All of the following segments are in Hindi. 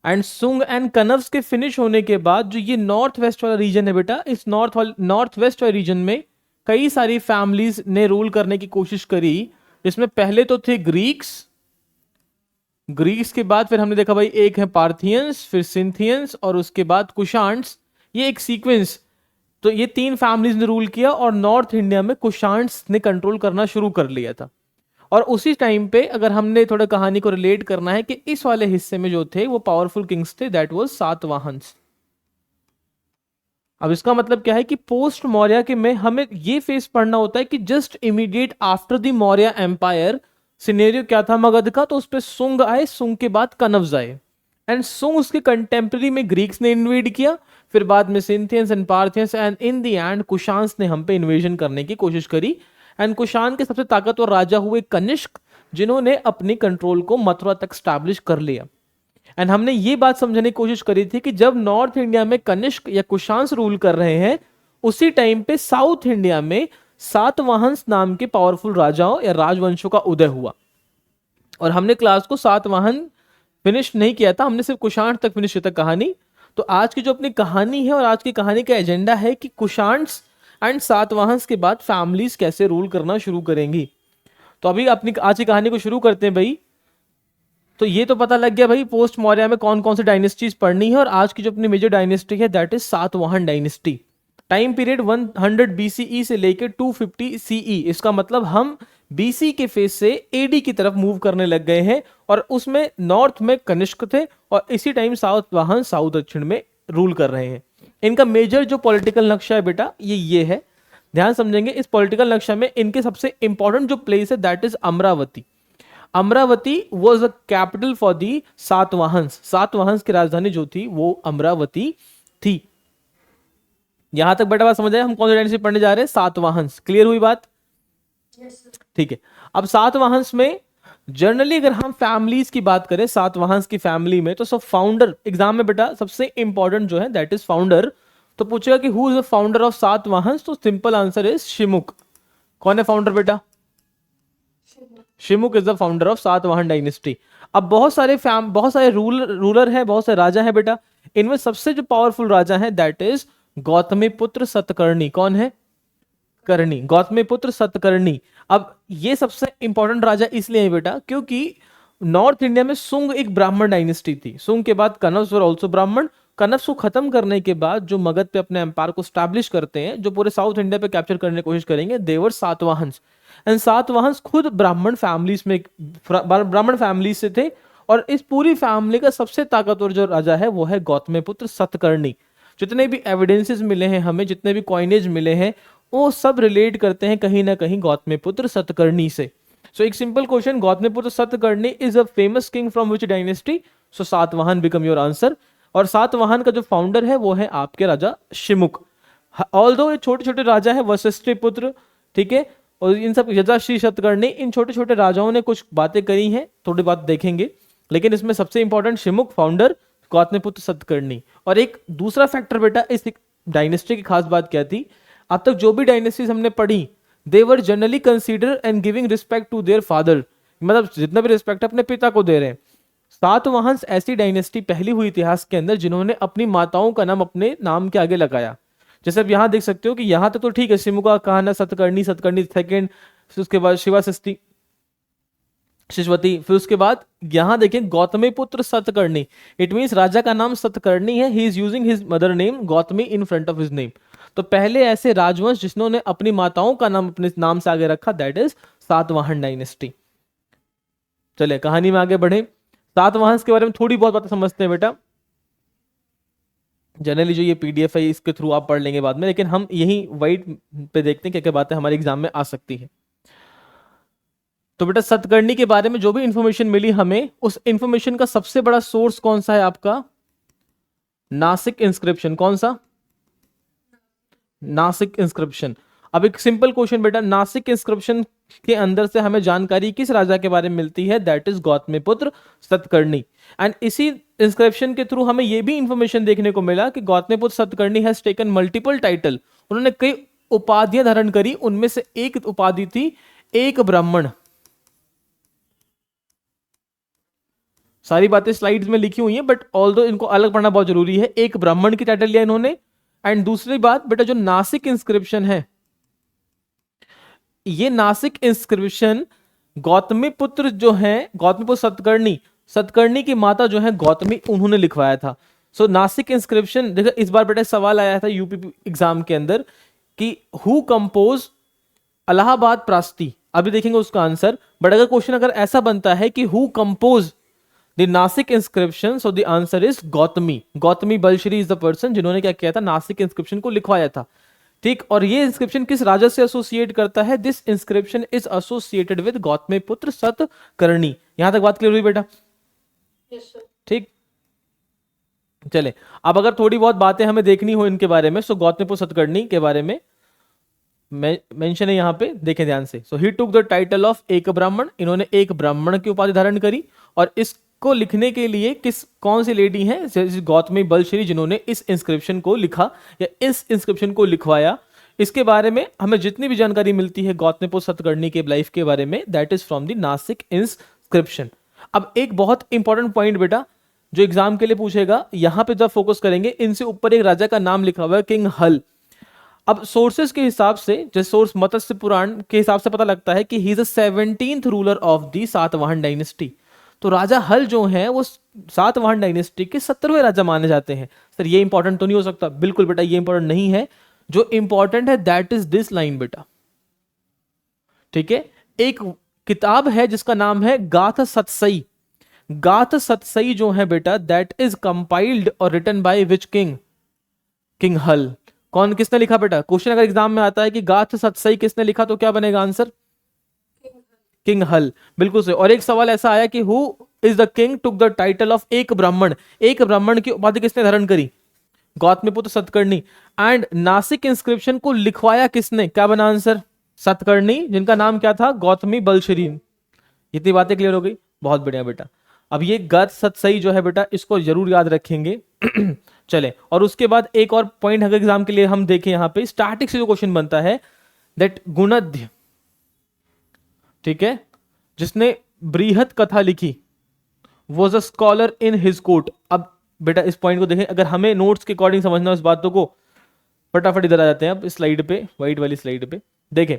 एंड सुंग एंड कनव्स के फिनिश होने के बाद जो ये नॉर्थ वेस्ट वाला रीजन है बेटा, इस नॉर्थ वेस्ट वाले रीजन में कई सारी फैमिलीज ने रूल करने की कोशिश करी, जिसमें पहले तो थे ग्रीक्स। ग्रीक्स के बाद फिर हमने देखा भाई एक है पार्थियंस, फिर सिंथियंस और उसके बाद कुशान्स। ये एक सीक्वेंस। तो ये तीन फैमिलीज ने रूल किया और नॉर्थ इंडिया में कुशान्स ने कंट्रोल करना शुरू कर लिया था। और उसी टाइम पे अगर हमने थोड़ा कहानी को रिलेट करना है कि इस वाले हिस्से में जो थे वो पावरफुल किंग्स थे, दैट वाज सातवाहन्स। अब इसका मतलब क्या है कि पोस्ट मौर्य के में हमें ये फेस पढ़ना होता है कि just immediate after the Maurya empire scenario क्या था मगध का, तो उस पर सुंग आए, सुंग के बाद कनव्स आए, एंड सुंग उसके कंटेम्प्रेरी में ग्रीक्स ने इन्वेड किया, फिर बाद में Scythians and Parthians, and in the end Kushans ने हम पे इन्वेजन करने की कोशिश करी। एंड कुशान के सबसे ताकतवर राजा हुए कनिष्क, जिन्होंने अपनी कंट्रोल को मथुरा तक स्टैब्लिश कर लिया। एंड हमने ये बात समझने की कोशिश करी थी कि जब नॉर्थ इंडिया में कनिष्क या कुशांस रूल कर रहे हैं, उसी टाइम पे साउथ इंडिया में सातवाहंस नाम के पावरफुल राजाओं या राजवंशों का उदय हुआ। और हमने क्लास को सातवाहन फिनिश नहीं किया था, हमने सिर्फ कुशाण तक फिनिश किया था कहानी। तो आज की जो अपनी कहानी है और आज की कहानी का एजेंडा है कि कुशाण्स एंड सातवाहंस के बाद फैमिलीज कैसे रूल करना शुरू करेंगी। तो अभी अपनी आज की कहानी को शुरू करते हैं भाई। तो ये तो पता लग गया भाई पोस्ट मौर्य में कौन कौन सी डायनेस्टीज पढ़नी है, और आज की जो अपनी मेजर डायनेस्टी है that is Satavahana dynasty. Time period 100 BCE से लेकर 250 सीई। इसका मतलब हम बीसी के फेज से एडी की तरफ मूव करने लग गए हैं, और उसमें नॉर्थ में कनिष्क थे और इसी टाइम सातवाहन साउथ दक्षिण में रूल कर रहे हैं। इनका मेजर जो पॉलिटिकल नक्शा है बेटा ये है, ध्यान समझेंगे। इस पॉलिटिकल नक्शा में इनके सबसे इंपॉर्टेंट जो प्लेस है that is Amaravati. Amaravati was the capital for the Satavahanas. Satavahanas की राजधानी जो थी वो अमरावती थी। यहां तक बेटा बात समझ आए हम कौन सी डायनेस्टी पढ़ने जा रहे हैं? सातवाहंस। क्लियर हुई बात? ठीक है। अब सातवाहंस में जनरली अगर हम फैमिलीज की बात करें सातवाहंस की फैमिली में, तो सब फाउंडर एग्जाम में बेटा सबसे इंपॉर्टेंट जो है दैट इज फाउंडर। तो पूछेगा कि who is the founder of Satavahanas, तो सिंपल आंसर इज शिमुक। कौन है फाउंडर बेटा? Simuka is the founder of Satavahana dynasty. अब बहुत सारे रूलर है, बहुत सारे राजा है बेटा। इनमें सबसे जो पावरफुल राजा है दैट इज गौतमीपुत्र सतकर्णी। कौन है? करणी। गौतमीपुत्र सतकर्णी। अब ये सबसे इंपॉर्टेंट राजा इसलिए है बेटा क्योंकि नॉर्थ इंडिया में सुंग एक ब्राह्मण डायनेस्टी थी। सुंग के बाद कनव्स वर आल्सो ब्राह्मण। कनव्स को खत्म करने के बाद जो मगध पे अपने एम्पायर को स्टैब्लिश करते हैं, जो पूरे साउथ इंडिया पे कैप्चर करने की कोशिश करेंगे, देवर सातवाहंस। एंड सातवाहंस खुद ब्राह्मण फैमिली से थे। और इस पूरी फैमिली का सबसे ताकतवर जो राजा है वो है गौतमीपुत्र सतकर्णी। जितने भी एविडेंसेस मिले हैं हमें, जितने भी कॉइनेज मिले हैं, वो सब रिलेट करते हैं कहीं ना कहीं गौतमीपुत्र सतकर्णी से। सो एक simple question, Gautamiputra Satakarni is a famous king from which dynasty? So Satavahana become your answer. और सातवाहन का जो फाउंडर है वो है आपके राजा शिमुक। ऑल्दो ये छोटे छोटे राजा है, वशिष्ठ पुत्र, ठीक है, और इन सब यजाश्री सतकर्णी, इन छोटे छोटे राजाओं ने कुछ बातें करी हैं, थोड़ी बात देखेंगे। लेकिन इसमें सबसे इंपॉर्टेंट शिमुक फाउंडर, गौतमीपुत्र सतकर्णी। और एक दूसरा फैक्टर बेटा इस डायनेस्टी की खास बात क्या थी, अब तक जो भी डायनेस्टीज हमने पढ़ी they were generally consider and giving respect to their father, मतलब जितना भी रिस्पेक्ट अपने पिता को दे रहे हैं। सातवाहंस ऐसी डायनेस्टी पहली हुई इतिहास के अंदर जिन्होंने अपनी माताओं का नाम अपने नाम के आगे लगाया। जैसे अब यहां देख सकते हो कि यहां तक तो ठीक है, शिमुका, कहना, सतकर्णी, सतकर्णी सेकेंड, फिर उसके बाद शिवा सस्ती, शिशवती, फिर उसके बाद यहां देखें गौतमीपुत्र सतकर्णी। इट मींस राजा का नाम सतकर्णी है, he is using his mother name Gautami in front of his name. तो पहले ऐसे राजवंश जिन्होंने अपनी माताओं का नाम अपने नाम से आगे रखा दैट इज सातवाहन डायनेस्टी। चले कहानी में आगे बढ़े। सातवाहन के बारे में थोड़ी बहुत बातें समझते हैं बेटा। जनरली जो ये पीडीएफ है इसके थ्रू आप पढ़ लेंगे बाद में, लेकिन हम यही वाइट पे देखते हैं क्या क्या बातें हमारे एग्जाम में आ सकती है। तो बेटा सतकर्णी के बारे में जो भी इंफॉर्मेशन मिली हमें, उस इंफॉर्मेशन का सबसे बड़ा सोर्स कौन सा है आपका? नासिक इंस्क्रिप्शन। कौन सा? नासिक इंस्क्रिप्शन। अब एक सिंपल क्वेश्चन बेटा, नासिक इंस्क्रिप्शन के अंदर से हमें जानकारी किस राजा के बारे में मिलती है? That is Gautamiputra Satakarni. And इसी इंस्क्रिप्शन के थ्रू हमें यह भी इंफॉर्मेशन देखने को मिला कि Gautamiputra Satakarni has taken multiple title. उन्होंने कई उपाधियां धारण करी, उनमें से एक उपाधि थी एक ब्राह्मण। सारी बातें स्लाइड्स में लिखी हुई हैं, बट ऑल्दो इनको अलग पढ़ना बहुत जरूरी है। एक ब्राह्मण की टाइटल लिया इन्होंने, एंड दूसरी बात बेटा जो नासिक इंस्क्रिप्शन है, ये नासिक इंस्क्रिप्शन गौतमी पुत्र जो है, गौतमी पुत्र सतकर्णी, सतकर्णी की माता जो है गौतमी, उन्होंने लिखवाया था। सो नासिक इंस्क्रिप्शन, देखो इस बार बेटा सवाल आया था यूपी एग्जाम के अंदर कि हु कंपोज इलाहाबाद प्रास्ती, अभी देखेंगे उसका आंसर। बट अगर क्वेश्चन अगर ऐसा बनता है कि who compose the Nashik inscription, so the answer is Gautami. Gautami Balashri is the person जिन्होंने क्या किया था, नासिक इंस्क्रिप्शन को लिखवाया था। ठीक, और ये इंस्क्रिप्शन किस राजा से एसोसिएट करता है? This inscription is associated with Gautami पुत्र सतकर्णी। यहां तक बात क्लियर हुई बेटा? ठीक, चले अब अगर थोड़ी बहुत बातें हमें देखनी हो इनके बारे में, सो गौतमी पुत्र सतकर्णी के बारे में मेंशन है यहाँ पे, देखें ध्यान से। सो ही टुक द टाइटल ऑफ एक ब्राह्मण, इन्होंने एक ब्राह्मण की उपाधि धारण करी, और इसको लिखने के लिए कौन सी लेडी हैं? गौतमी बलश्री, जिन्होंने इस इंस्क्रिप्शन को लिखा या इस इंस्क्रिप्शन को लिखवाया। इसके बारे में हमें जितनी भी जानकारी मिलती है गौतमी पुत्र सतकर्णी के लाइफ के बारे में, that is from the Nashik inscription. अब एक बहुत इंपॉर्टेंट पॉइंट बेटा जो एग्जाम के लिए पूछेगा, यहां पे जब फोकस करेंगे, इनसे ऊपर एक राजा का नाम लिखा हुआ है, किंग हल। अब सोर्सेस के हिसाब से, जैसे सोर्स मत्स्य पुराण के हिसाब से पता लगता है कि he is the 17th ruler of the Satavahana dynasty. तो राजा हल जो है वो सातवाहन डायनेस्टी के 17वें राजा माने जाते हैं। सर ये इंपॉर्टेंट तो नहीं हो सकता? बिल्कुल बेटा ये इंपॉर्टेंट नहीं है। जो इंपॉर्टेंट है दैट इज दिस लाइन बेटा, ठीक है। एक किताब है जिसका नाम है गाथ सतसई। गाथ सतसई जो है बेटा, दैट इज कंपाइल्ड और written by which king? King Hala. कौन, किसने लिखा बेटा? क्वेश्चन अगर एग्जाम में आता है कि गाथ सतसई किसने लिखा, तो क्या बनेगा आंसर? किंग हल, बिल्कुल सही। और एक सवाल ऐसा आया कि who is the king took the title of एक ब्राह्मण, एक ब्राह्मण की उपाधि किसने धारण करी? गौतमीपुत्र सतकर्णी। एंड नासिक इंस्क्रिप्शन को लिखवाया किसने? क्या बना आंसर? सतकर्णी, जिनका नाम क्या था? गौतमी बलश्री। इतनी बातें क्लियर हो गई? बहुत बढ़िया बेटा। अब ये गाथ सतसई जो है बेटा, इसको जरूर याद रखेंगे। चले, और उसके बाद एक और पॉइंट अगर एग्जाम के लिए हम देखें, यहां पे स्टार्टिंग से जो क्वेश्चन बनता है दैट गुणध्य, ठीक है, जिसने बृहत कथा लिखी, was a scholar in his court. अब बेटा इस पॉइंट को देखें, अगर हमें नोट्स के अकॉर्डिंग समझना है उस बातों को, फटाफट इधर आ जाते हैं अब इस स्लाइड पे, व्हाइट वाली स्लाइड पे देखें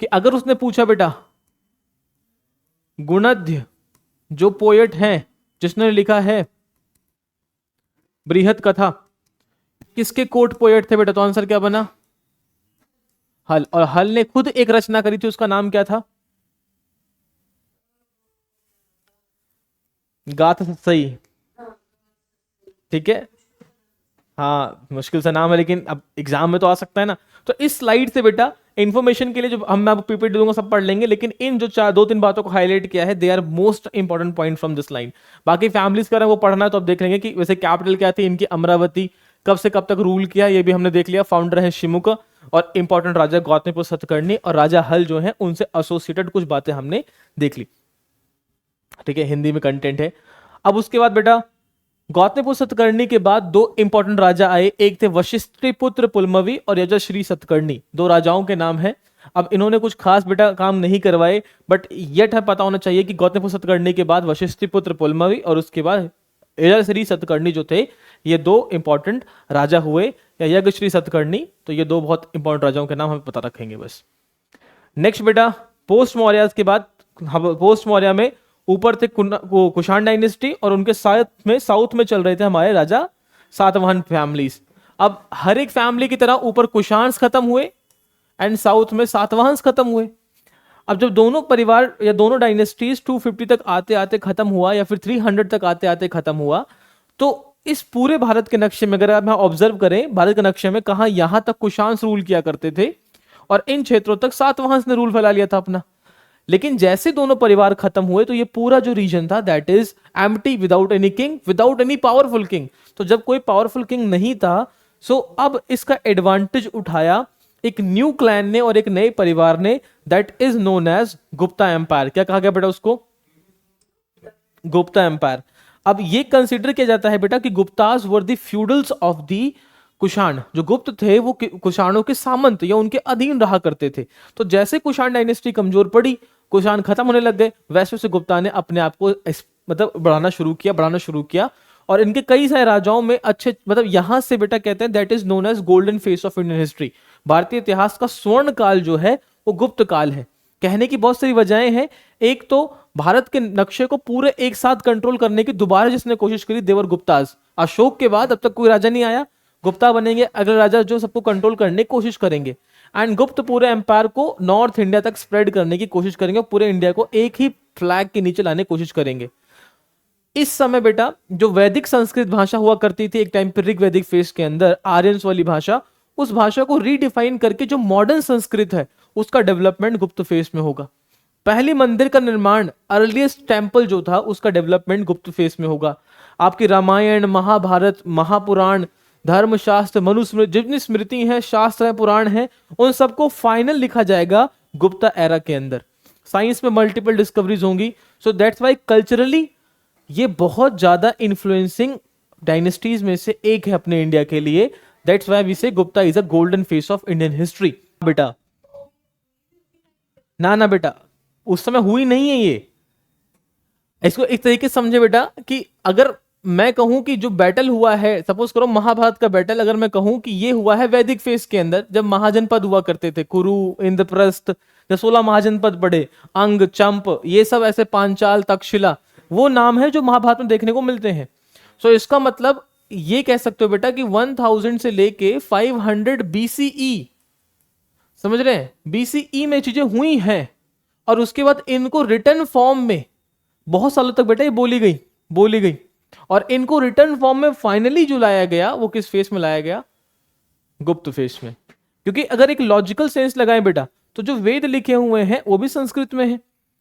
कि अगर उसने पूछा बेटा गुणध्य जो पोएट है जिसने लिखा है बृहत कथा, किसके कोर्ट पोएट थे बेटा? तो आंसर क्या बना? हल। और हल ने खुद एक रचना करी थी, उसका नाम क्या था? गाथ सतसई, ठीक है। हाँ मुश्किल सा नाम है, लेकिन अब एग्जाम में तो आ सकता है ना। तो इस स्लाइड से बेटा इन्फॉर्मेशन के लिए जो मैं आपको पीपीटी दूंगा सब पढ़ लेंगे, लेकिन इन जो दो तीन बातों को हाईलाइट किया है, they are most important point from this line. बाकी फैमिलीज का वो पढ़ना है तो अब देख लेंगे कि वैसे कैपिटल क्या थी इनकी, अमरावती, कब से कब तक रूल किया ये भी हमने देख लिया, फाउंडर है शिमुक, और इंपॉर्टेंट राजा गौतमीपुत्र सतकर्णी और राजा हल जो है उनसे एसोसिएटेड कुछ बातें हमने देख ली, ठीक है। हिंदी में कंटेंट है। अब उसके बाद बेटा गौतमीपुत्र सतकर्णी के बाद दो इंपॉर्टेंट राजा आए, एक थे वशिष्ठपुत्र पुलमवी और यजश्री सतकर्णी, दो राजाओं के नाम है। अब इन्होंने कुछ खास बेटा काम नहीं करवाए, बट यट है पता होना चाहिए कि गौतमीपुत्र सतकर्णी के बाद वशिष्ठपुत्र पुलमवी और उसके बाद यजश्री सतकर्णी जो थे, ये दो इंपॉर्टेंट राजा हुए, या यज्ञश्री सतकर्णी। तो ये दो बहुत इंपॉर्टेंट राजाओं के नाम हमें पता रखेंगे बस। नेक्स्ट बेटा पोस्ट मौर्य के बाद, पोस्ट मौर्य में ऊपर थे कुषाण डायनेस्टी, और उनके साउथ में चल रहे थे हमारे राजा सातवाहन फैमिलीज। अब हर एक फैमिली की तरह ऊपर कुषाण्स खत्म हुए एंड साउथ में सातवाहन खत्म हुए। अब जब दोनों परिवार या दोनों डायनेस्टीज 250 तक आते आते खत्म हुआ, या फिर 300 तक आते आते खत्म हुआ, तो इस पूरे भारत के नक्शे में अगर आप ऑब्जर्व करें, भारत के नक्शे में कहा यहां तक कुषाण्स रूल किया करते थे और इन क्षेत्रों तक सातवाहन ने रूल फैला लिया था अपना। लेकिन जैसे दोनों परिवार खत्म हुए तो ये पूरा जो रीजन था that is empty, without any king, without any powerful king. तो जब कोई पावरफुल किंग नहीं था, सो अब इसका एडवांटेज उठाया एक न्यू क्लैन ने और एक नए परिवार ने, that is known as Gupta empire. क्या कहा गया बेटा उसको? गुप्ता एम्पायर। अब ये कंसिडर किया जाता है बेटा कि Guptas were the feudals of the Kushan. जो गुप्त थे वो कुषाणों के सामंत या उनके अधीन रहा करते थे। तो जैसे कुषाण डायनेस्टी कमजोर पड़ी, कुषाण खत्म होने लग गए, वैसे वैसे गुप्ता ने अपने आप को मतलब बढ़ाना शुरू किया और इनके कई सारे राजाओं में अच्छे, मतलब यहां से बेटा कहते हैं that is known as golden phase of Indian history. भारतीय इतिहास का स्वर्ण काल जो है वो गुप्त काल है। कहने की बहुत सारी वजहें हैं। एक तो भारत के नक्शे को पूरे एक साथ कंट्रोल करने की दोबारा जिसने कोशिश करी, देवर गुप्ताज। अशोक के बाद अब तक कोई राजा नहीं आया, गुप्ता बनेंगे अगले राजा जो सबको कंट्रोल करने की कोशिश करेंगे। एंड गुप्त पूरे एम्पायर को नॉर्थ इंडिया तक स्प्रेड करने की कोशिश करेंगे, पूरे इंडिया को एक ही फ्लैग के नीचे लाने की कोशिश करेंगे। इस समय बेटा जो वैदिक संस्कृत भाषा हुआ करती थी एक टाइम पर ऋग्वैदिक फेज के अंदर, आर्यंस वाली भाषा, उस भाषा को रीडिफाइन करके जो मॉडर्न संस्कृत है उसका डेवलपमेंट गुप्त फेज में होगा। पहली मंदिर का निर्माण, अर्लीस्ट टेम्पल जो था उसका डेवलपमेंट गुप्त फेज में होगा। आपकी रामायण, महाभारत, महापुराण, धर्मशास्त्र, मनुस्मृति, जितनी स्मृति हैं, शास्त्र हैं, पुराण हैं, उन सबको फाइनल लिखा जाएगा गुप्ता एरा के अंदर। साइंस में मल्टीपल डिस्कवरीज होंगी। सो दैट्स वाई कल्चरली ये बहुत ज्यादा इन्फ्लुएंसिंग डायनेस्टीज में से एक है अपने इंडिया के लिए। दैट्स वाई वी से Gupta is a golden phase of Indian history. बेटा ना बेटा उस समय हुई नहीं है ये। इसको एक तरीके से समझे बेटा कि अगर मैं कहूं कि जो बैटल हुआ है, सपोज करो महाभारत का बैटल, अगर मैं कहूं कि ये हुआ है वैदिक फेज के अंदर, जब महाजनपद हुआ करते थे, कुरु, इंद्रप्रस्थ, जब 16 महाजनपद पड़े, अंग, चंप, ये सब ऐसे, पांचाल, तक्षशिला, वो नाम है जो महाभारत में देखने को मिलते हैं। सो इसका मतलब ये कह सकते हो बेटा कि 1000 से लेके 500 बीसीई, समझ रहे हैं, बीसीई में चीजें हुई हैं और उसके बाद इनको रिटर्न फॉर्म में बहुत सालों तक बेटा ये बोली गई और इनको रिटर्न फॉर्म में फाइनली जो लाया गया वो किस फेस में लाया गया? गुप्त फेस में। क्योंकि अगर एक लॉजिकल सेंस लगाएं बेटा तो जो वेद लिखे हुए हैं वो भी संस्कृत में है,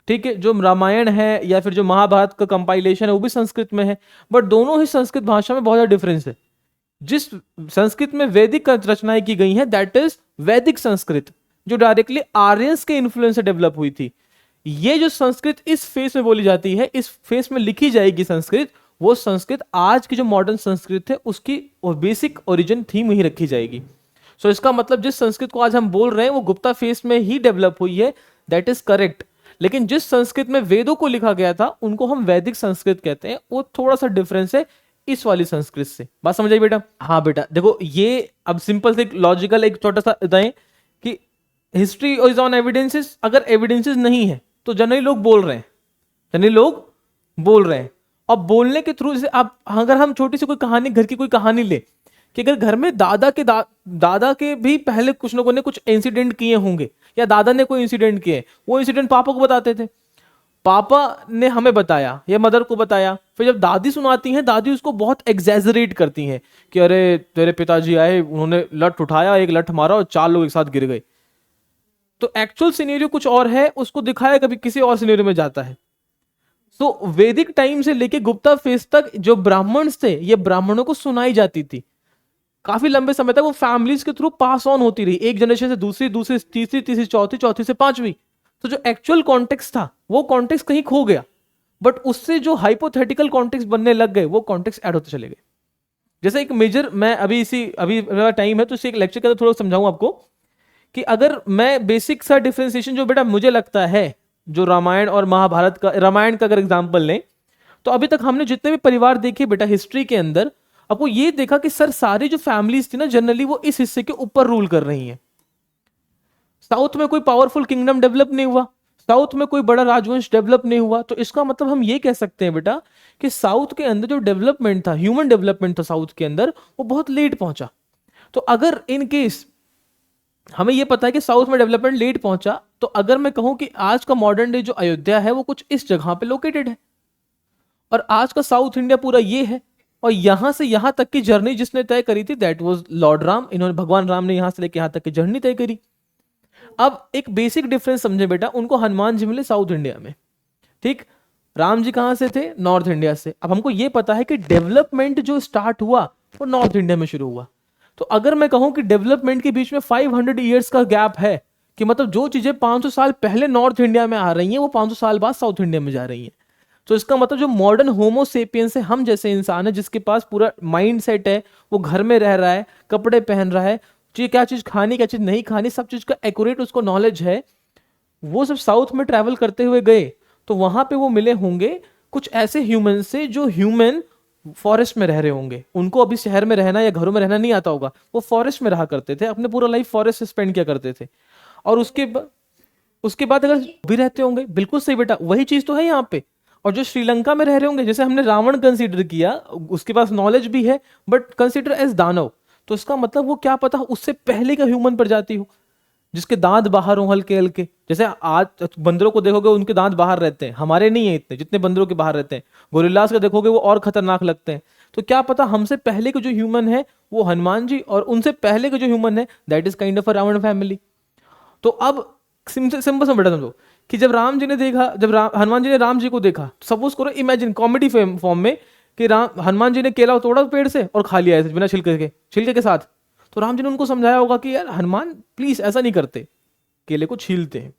ठीक है, जो रामायण है या फिर जो महाभारत का कंपाइलेशन है वो भी संस्कृत में है, बट दोनों ही संस्कृत भाषा में बहुत ज्यादा डिफरेंस है। जिस संस्कृत में वैदिक रचनाएं की गई हैं दैट इज वैदिक संस्कृत, जो डायरेक्टली आर्यंस के इन्फ्लुएंस से डेवलप हुई थी। ये जो संस्कृत इस फेस में बोली जाती है, इस फेस में लिखी जाएगी संस्कृत, वो संस्कृत आज की जो मॉडर्न संस्कृत है उसकी बेसिक ओरिजिन थीम ही रखी जाएगी। सो इसका मतलब जिस संस्कृत को आज हम बोल रहे हैं वो गुप्ता फेस में ही डेवलप हुई है, दैट इज करेक्ट। लेकिन जिस संस्कृत में वेदों को लिखा गया था उनको हम वैदिक संस्कृत कहते हैं, वो थोड़ा सा डिफरेंस है इस वाली संस्कृत से। बात समझ आई बेटा? हाँ बेटा देखो, ये अब सिंपल से लॉजिकल एक छोटा सा बताएं कि हिस्ट्री इज ऑन एविडेंसेस। अगर एविडेंसेस नहीं है तो जनरली लोग बोल रहे हैं, और बोलने के थ्रू, जैसे आप अगर हम छोटी सी कोई कहानी, घर की कोई कहानी ले कि अगर घर में दादा के भी पहले कुछ लोगों ने कुछ इंसिडेंट किए होंगे या दादा ने कोई इंसिडेंट किए, वो इंसिडेंट पापा को बताते थे, पापा ने हमें बताया या मदर को बताया, फिर जब दादी सुनाती हैं दादी उसको बहुत एग्जैजरेट करती हैं कि अरे तेरे पिताजी आए, उन्होंने लठ उठाया, एक लठ मारा और 4 लोग एक साथ गिर गए। तो एक्चुअल सिनेरियो कुछ और है, उसको दिखाया कभी किसी और सिनेरियो में जाता है। सो वैदिक टाइम से लेके गुप्ता फेज तक जो ब्राह्मण थे ये ब्राह्मणों को सुनाई जाती थी, काफी लंबे समय तक वो फैमिलीज के थ्रू पास ऑन होती रही, एक जनरेशन से दूसरी, दूसरी तीसरी, तीसरी चौथी, चौथी से पांचवी। तो जो एक्चुअल कॉन्टेक्स्ट था वो कॉन्टेक्स्ट कहीं खो गया, बट उससे जो हाइपोथेटिकल कॉन्टेक्स्ट बनने लग गए वो कॉन्टेक्स्ट ऐड होते चले गए। जैसे एक मेजर, मैं अभी मेरा टाइम है तो इसे एक लेक्चर के अंदर थोड़ा समझाऊं आपको कि अगर मैं बेसिक सा डिफरेंशिएशन जो बेटा मुझे लगता है, जो रामायण और महाभारत का, रामायण का अगर एग्जाम्पल लें तो अभी तक हमने जितने भी परिवार देखे बेटा हिस्ट्री के अंदर, आपको ये देखा कि सर सारी जो फैमिलीज थी ना जनरली वो इस हिस्से के ऊपर रूल कर रही हैं। साउथ में कोई पावरफुल किंगडम डेवलप नहीं हुआ, साउथ में कोई बड़ा राजवंश डेवलप नहीं हुआ। तो इसका मतलब हम ये कह सकते हैं बेटा कि साउथ के अंदर जो डेवलपमेंट था, ह्यूमन डेवलपमेंट था साउथ के अंदर, वो बहुत लेट पहुंचा। तो अगर इन केस हमें ये पता है कि साउथ में डेवलपमेंट लेट पहुंचा, तो अगर मैं कहूं कि आज का मॉडर्न डे जो अयोध्या है वो कुछ इस जगह पे लोकेटेड है, और आज का साउथ इंडिया पूरा ये है, और यहां से यहां तक की जर्नी जिसने तय करी थी दैट वाज लॉर्ड राम। इन्होंने, भगवान राम ने यहां से लेकर यहां तक की जर्नी तय करी। अब एक बेसिक डिफरेंस समझे बेटा, उनको हनुमान जी मिले साउथ इंडिया में, ठीक, राम जी कहां से थे? नॉर्थ इंडिया से। अब हमको ये पता है कि डेवलपमेंट जो स्टार्ट हुआ वो नॉर्थ इंडिया में शुरू हुआ। तो अगर मैं कहूं कि डेवलपमेंट के बीच में 500 ईयर्स का गैप है, कि मतलब जो चीजें 500 साल पहले नॉर्थ इंडिया में आ रही हैं वो 500 साल बाद साउथ इंडिया में जा रही हैं, तो इसका मतलब जो मॉडर्न होमोसेपियंस है, हम जैसे इंसान है जिसके पास पूरा माइंड सेट है, वो घर में रह रहा है, कपड़े पहन रहा है, क्या चीज खानी क्या चीज नहीं खानी, सब चीज का एक्यूरेट उसको नॉलेज है, वो सब साउथ में ट्रैवल करते हुए गए तो वहां पे वो मिले होंगे कुछ ऐसे ह्यूमन से जो ह्यूमन फॉरेस्ट में रह रहे होंगे, उनको अभी शहर में रहना या घरों में रहना नहीं आता होगा, वो फॉरेस्ट में रहा करते थे, अपने पूरा लाइफ फॉरेस्ट से स्पेंड किया करते थे। और उसके बाद अगर भी रहते होंगे, बिल्कुल सही बेटा, वही चीज तो है यहाँ पे। और जो श्रीलंका में रह रहे होंगे, जैसे हमने रावण कंसीडर किया, उसके पास नॉलेज भी है बट कंसीडर एज दानव, तो इसका मतलब वो क्या पता उससे पहले का ह्यूमन प्रजाति हो, जिसके दांत बाहर हो हल्के हल्के। जैसे आज बंदरों को देखोगे उनके दांत बाहर रहते हैं, हमारे नहीं है इतने जितने बंदरों के बाहर रहते हैं। गोरिल्लास का देखोगे वो और खतरनाक लगते हैं। तो क्या पता हमसे पहले के जो ह्यूमन है वो हनुमान जी, और उनसे पहले के जो ह्यूमन है that is kind of a Ravana family. तो अब सिंपल सिंपल बेटा समझो कि जब राम जी ने देखा, जब हनुमान जी ने राम जी को देखा, सपोज करो इमेजिन कॉमेडी फॉर्म में कि राम हनुमान जी ने केला तोड़ा पेड़ से और खा लिया ऐसे बिना छिलके के साथ। तो राम जी ने उनको समझाया होगा कि यार हनुमान प्लीज ऐसा नहीं करते, केले को छीलते हैं,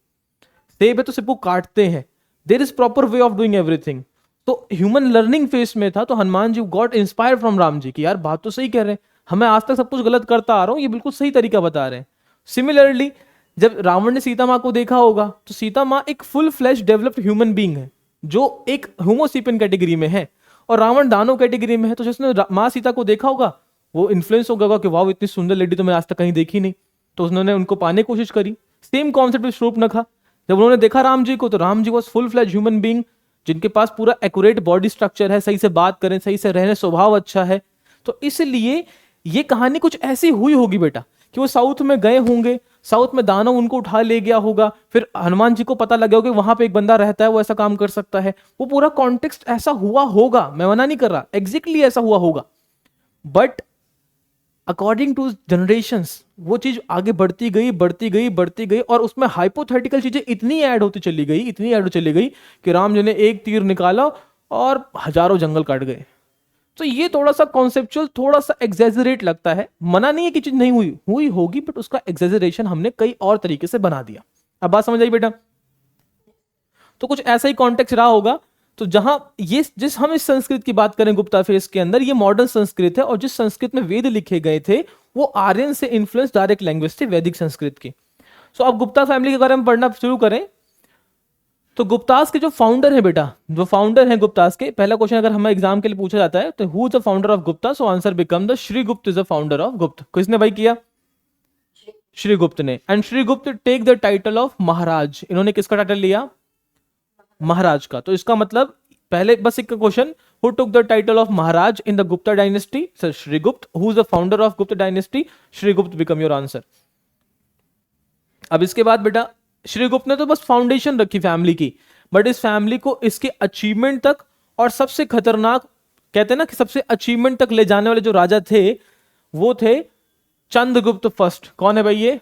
सेब है तो सेब को काटते हैं, there is proper way of doing everything. तो ह्यूमन लर्निंग फेस में था, तो Hanuman ji got inspired from Ram ji कि यार बात तो सही कह रहे हैं, हमें आज तक सब कुछ गलत करता आ रहा हूं, ये बिल्कुल सही तरीका बता रहे हैं। सिमिलरली जब रावण ने सीता माँ को देखा होगा, तो सीता माँ एक full flash developed human being है जो एक होमोसिपियन कैटेगरी में है, और रावण दानव कैटेगरी में है। तो जिसने माँ सीता को देखा होगा वो इन्फ्लुएंस हो गया कि वाह इतनी सुंदर लेडी तो मैं आज तक कहीं देखी नहीं, तो उन्होंने उनको पाने की कोशिश करी। सेम कॉन्सेप्ट विद शूर्पणखा, जब उन्होंने देखा राम जी को, तो Ram ji was full flesh human being जिनके पास पूरा एक्यूरेट बॉडी स्ट्रक्चर है, सही से बात करें, सही से रहने, स्वभाव अच्छा है। तो इसलिए ये कहानी कुछ ऐसी हुई होगी बेटा कि वो साउथ में गए होंगे, साउथ में दानव उनको उठा ले गया होगा, फिर हनुमान जी को पता लगा होगा कि वहां पे एक बंदा रहता है वो ऐसा काम कर सकता है। वो पूरा कॉन्टेक्स्ट ऐसा हुआ होगा, मैं मना नहीं कर रहा, एग्जैक्टली ऐसा हुआ होगा, बट अकॉर्डिंग टू जनरेशंस वो चीज आगे बढ़ती गई बढ़ती गई बढ़ती गई, और उसमें हाइपोथेटिकल चीजें इतनी ऐड होती चली गई, इतनी ऐड होती चली गई कि राम जी ने एक तीर निकाला और हजारों जंगल काट गए। तो ये थोड़ा सा कॉन्सेप्चुअल, थोड़ा सा एग्जेजरेट लगता है, मना नहीं है कि चीज नहीं हुई, हुई होगी, बट उसका एग्जेजरेशन हमने कई और तरीके से बना दिया। अब बात समझ आई बेटा? तो कुछ ऐसा ही कॉन्टेक्स्ट रहा होगा। तो जहां ये जिस हम इस संस्कृत की बात करें गुप्ता फेस के अंदर, ये मॉडर्न संस्कृत है, और जिस संस्कृत में वेद लिखे गए थे वो आर्यन से इन्फ्लुएंस डायरेक्ट लैंग्वेज थे, वैदिक संस्कृत की। सो अब गुप्ता फैमिली के बारे में पढ़ना शुरू करें। तो गुप्तास के जो फाउंडर है बेटा, जो फाउंडर है गुप्तास के, पहला क्वेश्चन अगर हमें एग्जाम के लिए पूछा जाता है तो who is the founder of Gupta, so answer become the Shrigupta is the founder of Gupta. किसने भाई किया? श्रीगुप्त ने। And Shrigupta take the title of Maharaj, इन्होंने किसका टाइटल लिया? महाराज का। तो इसका मतलब पहले बस एक question, who took the title of Maharaj in the Gupta dynasty? Sir Srigupta. Who is the founder of Gupta dynasty? Srigupta become your answer. अब इसके बाद बेटा श्रीगुप्त ने तो बस फाउंडेशन रखी फैमिली की, बट इस फैमिली को इसके अचीवमेंट तक, और सबसे खतरनाक कहते हैं ना कि सबसे अचीवमेंट तक ले जाने वाले जो राजा थे वो थे चंद्रगुप्त फर्स्ट। कौन है भाई ये?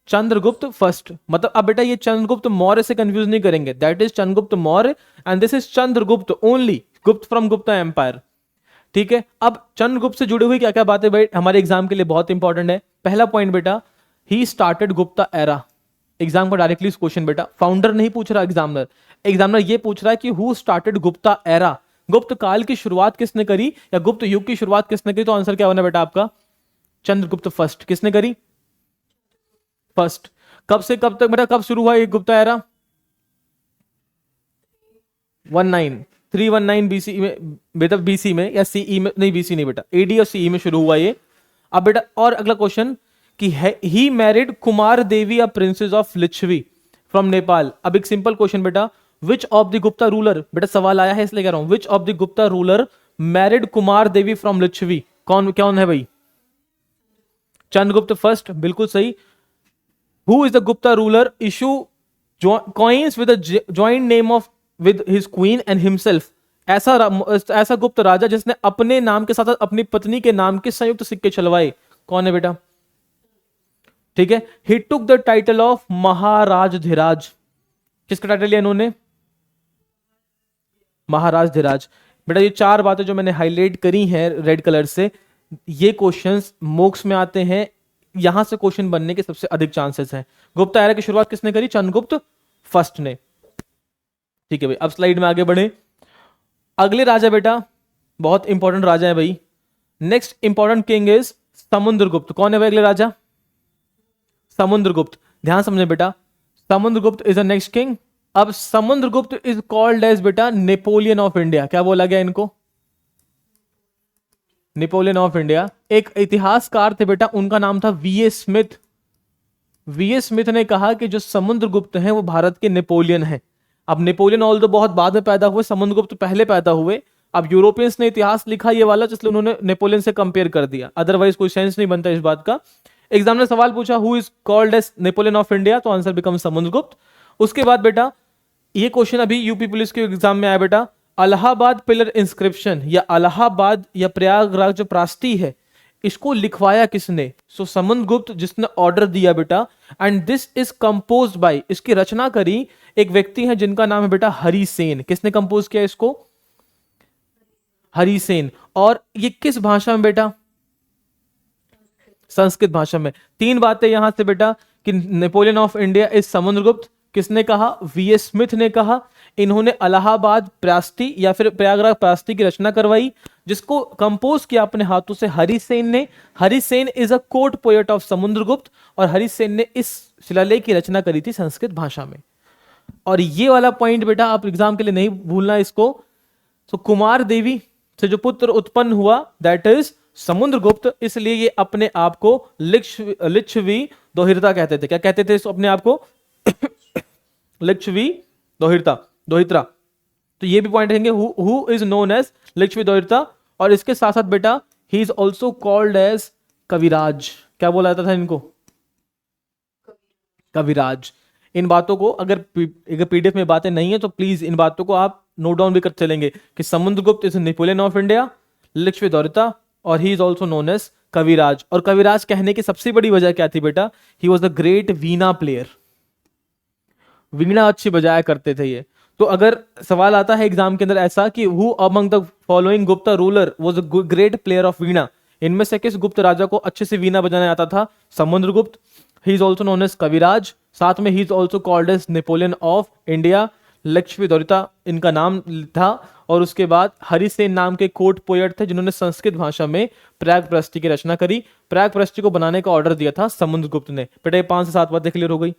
चंद्रगुप्त फर्स्ट। मतलब अब बेटा ये चंद्रगुप्त मौर्य से कंफ्यूज नहीं करेंगे, that is Chandragupta Maurya and this is Chandragupta only, गुप्त फ्रॉम गुप्ता एम्पायर। ठीक है, अब चंद्रगुप्त से जुड़ी हुई क्या क्या बातें भाई हमारे एग्जाम के लिए बहुत इंपॉर्टेंट है। पहला पॉइंट बेटा, he started Gupta era. Exam का डायरेक्टली क्वेश्चन बेटा, फाउंडर नहीं पूछ रहा एग्जामिनर, एग्जामिनर ये पूछ रहा है कि हु स्टार्टेड गुप्ता एरा, गुप्त काल की शुरुआत किसने करी या गुप्त युग की शुरुआत किसने करी? तो आंसर क्या होना बेटा आपका? चंद्रगुप्त फर्स्ट। किसने करी? फर्स्ट। कब से कब तक बेटा, कब शुरू हुआ ये गुप्ता एरा? 319 बीसी में बेटा, बीसी में या सीई में? नहीं बीसी नहीं बेटा, एडी और सीई में शुरू हुआ ये। अब बेटा और अगला क्वेश्चन कि he married Kumar Devi a princess of Licchavi from Nepal. अब एक सिंपल क्वेश्चन बेटा, which of the Gupta ruler, बेटा सवाल आया है इसलिए कह रहा हूं, which of the Gupta ruler married Kumar Devi from Licchavi? कौन है भाई? चंद्रगुप्त फर्स्ट, बिल्कुल सही। Who is the Gupta ruler issue coins with joint name of with his queen and himself? ऐसा गुप्त राजा जिसने अपने नाम के साथ अपनी पत्नी के नाम के संयुक्त सिक्के चलवाए, कौन है बेटा? ठीक है, ही टुक द टाइटल ऑफ महाराज धीराज। किसका टाइटल लिया इन्होंने? महाराज धीराज। बेटा ये चार बातें जो मैंने हाईलाइट करी हैं रेड कलर से, ये क्वेश्चंस मोक्स में आते हैं, यहां से क्वेश्चन बनने के सबसे अधिक चांसेस हैं। गुप्ता एरा की शुरुआत किसने करी? चंद्रगुप्त फर्स्ट ने। ठीक है भाई, अब स्लाइड में आगे बढ़े। अगले राजा बेटा बहुत इंपॉर्टेंट राजा है भाई, next important king is Samudragupta. कौन है भाई अगले राजा? समुद्रगुप्त। ध्यान समझे बेटा, Samudragupta is the next king अब समुद्रगुप्त इज कॉल्ड एज बेटा नेपोलियन ऑफ इंडिया। क्या बोला गया इनको? Napoleon of India. एक इतिहासकार थे बेटा, उनका नाम था वीएस स्मिथ। वीएस स्मिथ ने कहा कि जो समुद्रगुप्त हैं वो भारत के नेपोलियन हैं। अब नेपोलियन ऑल तो बहुत बाद में पैदा हुए, समुद्रगुप्त पहले पैदा हुए। अब यूरोपियंस ने इतिहास लिखा ये वाला, इसलिए उन्होंने नेपोलियन से कंपेयर कर दिया, अदरवाइज कोई सेंस नहीं बनता इस बात का। एग्जाम ने सवाल पूछा who is called as Napoleon of India, तो आंसर बिकम समुद्रगुप्त। उसके बाद बेटा ये क्वेश्चन अभी यूपी पुलिस के एग्जाम में आया बेटा, अलाहाबाद पिलर इंस्क्रिप्शन या अलाहाबाद या प्रयागराज जो प्रास्ती है इसको लिखवाया किसने? सो समुद्रगुप्त जिसने ऑर्डर दिया बेटा। And this is composed bye, इसकी रचना करी एक व्यक्ति है जिनका नाम है बेटा हरिसेन। किसने कंपोज किया इसको? हरिसेन। और ये किस भाषा में बेटा? संस्कृत भाषा में। तीन बातें यहां से बेटा कि Napoleon of India is Samudragupta, किसने कहा? वीएस स्मिथ ने कहा। इन्होंने अलाहाबाद प्रास्ती या फिर प्रयागराज प्रास्ती की रचना करवाई, जिसको कंपोज किया अपने हाथों से हरिसेन ने। Harisena is a court poet of Samudragupta, और हरिसेन ने इस शिलालेख की रचना करी थी संस्कृत भाषा में। और ये वाला पॉइंट बेटा आप एग्जाम के लिए नहीं भूलना इसको। तो कुमार देवी से जो पुत्र उत्पन्न हुआ दैट इज समुद्रगुप्त, इसलिए ये अपने आप को लिच्छवी दोहित्रा कहते थे। क्या कहते थे अपने आप को? लिच्छवी दोहित्रा। तो ये भी पॉइंट रहेंगे, who is known as Licchavi दोहित्रा। और इसके साथ साथ बेटा he is also called as Kaviraj. क्या बोला जाता था इनको? कविराज। इन बातों को अगर पीडीएफ में बातें नहीं है तो प्लीज इन बातों को आप नोट डाउन भी करते चलेंगे कि Samudragupta is Napoleon of India, Licchavi दोहित्रा, और he is also known as Kaviraj. और कविराज कहने की सबसे बड़ी वजह क्या थी बेटा? He was the great veena player. Veena अच्छी बजाया करते थे ये। तो अगर सवाल आता है एग्जाम के अंदर ऐसा कि who among the following Gupta ruler was a great player of veena, इनमें से किस गुप्त राजा को अच्छे से वीणा बजाने आता था? Samudragupta. He is also known as Kaviraj, साथ में he is also called as Napoleon of India. Licchavi दोहित्रा इनका नाम था। और उसके बाद हरिसेन नाम के कोर्ट पोएट थे जिन्होंने संस्कृत भाषा में प्रयागप्रस्ती की रचना करी। प्रयागप्रस्ती को बनाने का ऑर्डर दिया था समुद्रगुप्त ने। बेटा 5 से 7 बातें क्लियर हो गई।